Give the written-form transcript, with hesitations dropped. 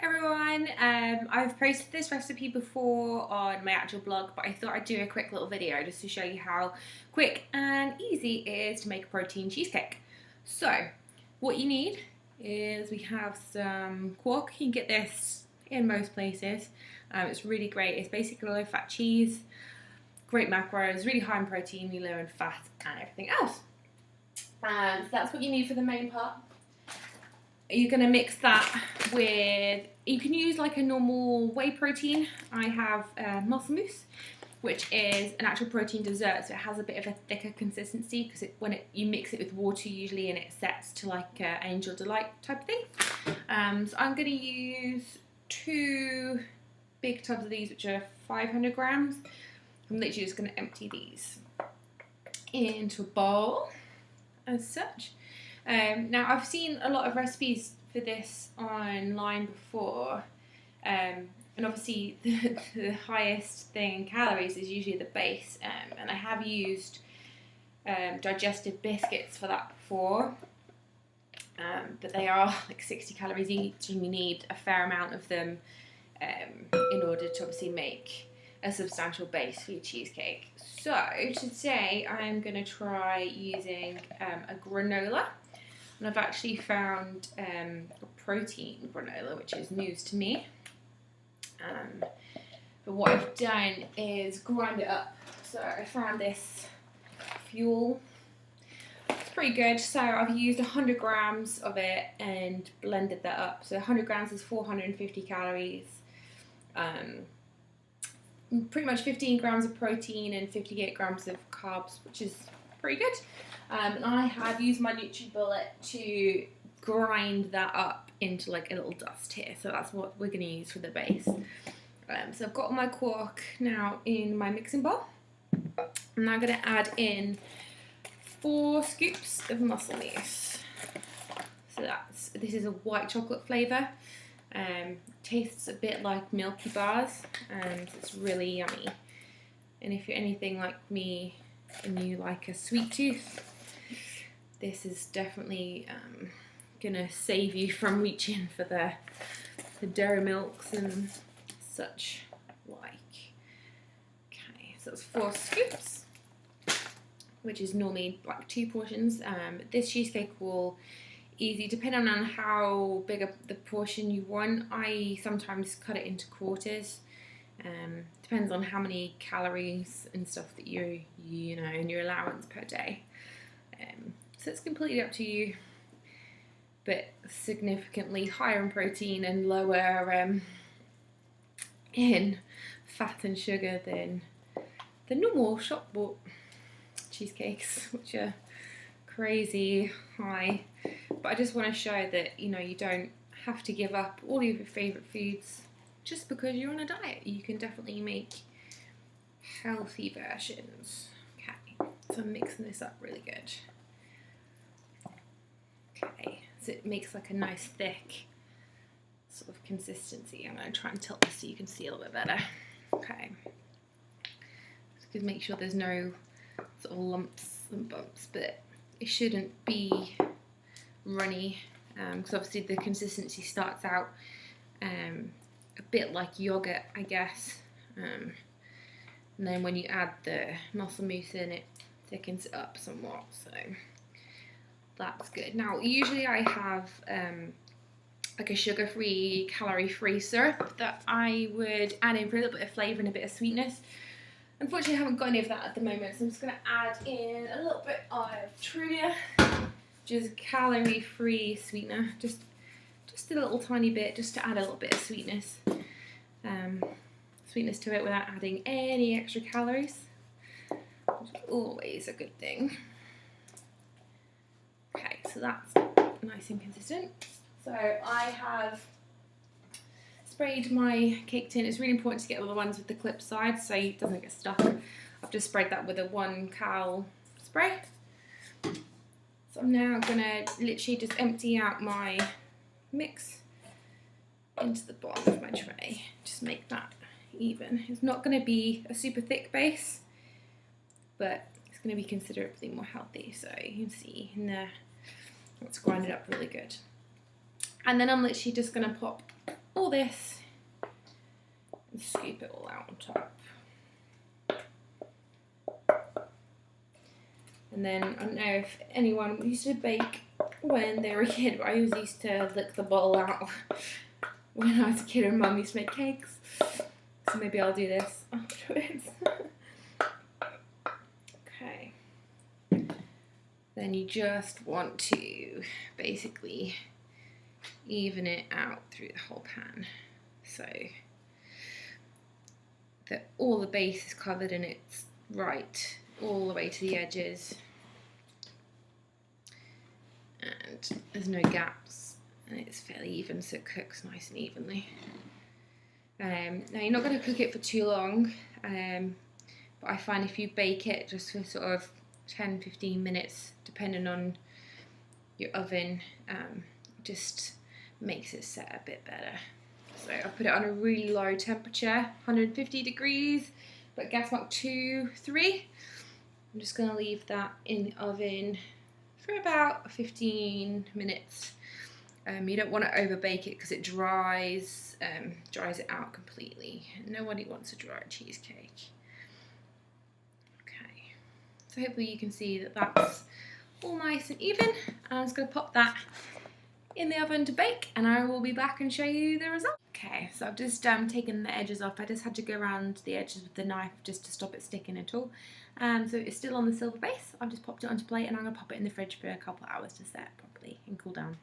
Everyone, I've posted this recipe before on my actual blog, but I thought I'd do a quick little video just to show you how quick and easy it is to make a protein cheesecake. So, what you need is we have some Quark. You can get this in most places. It's really great. It's basically low-fat cheese, great macros, really high in protein, really low in fat, and everything else. So that's what you need for the main part. You're going to mix that with, you can use like a normal whey protein. I have MuscleMousse, which is an actual protein dessert, so it has a bit of a thicker consistency because you mix it with water usually and it sets to like Angel Delight type of thing. So I'm going to use 2 big tubs of these, which are 500 grams. I'm literally just going to empty these into a bowl as such. Now I've seen a lot of recipes for this online before, and obviously the highest thing in calories is usually the base, and I have used digestive biscuits for that before, but they are like 60 calories each and you need a fair amount of them in order to obviously make a substantial base for your cheesecake. So today I'm going to try using a granola. And I've actually found a protein granola, which is news to me. But what I've done is grind it up. So I found this fuel. It's pretty good. So I've used 100 grams of it and blended that up. So 100 grams is 450 calories. Pretty much 15 grams of protein and 58 grams of carbs, which is pretty good. And I have used my NutriBullet to grind that up into like a little dust here. So that's what we're going to use for the base. So I've got my Quark now in my mixing bowl. I'm now going to add in 4 scoops of MuscleMousse. So this is a white chocolate flavour. Tastes a bit like Milky Bars and it's really yummy. And if you're anything like me and you like a sweet tooth, this is definitely gonna save you from reaching for the dairy milks and such like. Okay, so that's 4 scoops, which is normally like 2 portions. This cheesecake will easy, depending on how big the portion you want. I sometimes cut it into quarters. Depends on how many calories and stuff that you know in your allowance per day. So it's completely up to you, but significantly higher in protein and lower in fat and sugar than the normal shop bought cheesecakes, which are crazy high. But I just want to show that you don't have to give up all of your favourite foods just because you're on a diet. You can definitely make healthy versions. Okay, so I'm mixing this up really good. Okay, so it makes like a nice thick sort of consistency. I'm going to try and tilt this so you can see a little bit better. Okay, just make sure there's no sort of lumps and bumps, but it shouldn't be runny, because obviously the consistency starts out a bit like yogurt, I guess, and then when you add the MuscleMousse in, it thickens it up somewhat, so that's good. Now usually I have like a sugar-free, calorie-free syrup that I would add in for a little bit of flavour and a bit of sweetness. Unfortunately I haven't got any of that at the moment, so I'm just going to add in a little bit of Truvia, which is calorie-free sweetener, just a little tiny bit, just to add a little bit of sweetness to it without adding any extra calories, which is always a good thing. Okay, so that's nice and consistent. So I have sprayed my cake tin. It's really important to get all the ones with the clip side so it doesn't get stuck. I've just sprayed that with a 1 cal spray. So I'm now gonna literally just empty out my mix into the bottom of my tray. Just make that even. It's not gonna be a super thick base, but it's gonna be considerably more healthy. So you can see in there, let's grind it up really good. And then I'm literally just gonna pop all this and scoop it all out on top. And then, I don't know if anyone used to bake when they were a kid, but I always used to lick the bowl out when I was a kid and Mum used to make cakes. So maybe I'll do this afterwards. Okay. Then you just want to basically even it out through the whole pan. So that all the base is covered and it's right all the way to the edges. And there's no gaps and it's fairly even, so it cooks nice and evenly. Now you're not going to cook it for too long, but I find if you bake it just for sort of 10-15 minutes, depending on your oven, just makes it set a bit better. So I put it on a really low temperature, 150 degrees, but gas mark 2, 3. I'm just going to leave that in the oven for about 15 minutes. You don't want to over bake it because it dries it out completely. Nobody wants a dry cheesecake. Okay, so hopefully you can see that that's all nice and even. I'm just going to pop that in the oven to bake and I will be back and show you the result. Okay, so I've just taken the edges off. I just had to go around the edges with the knife just to stop it sticking at all. So it's still on the silver base. I've just popped it onto plate and I'm going to pop it in the fridge for a couple of hours to set properly and cool down.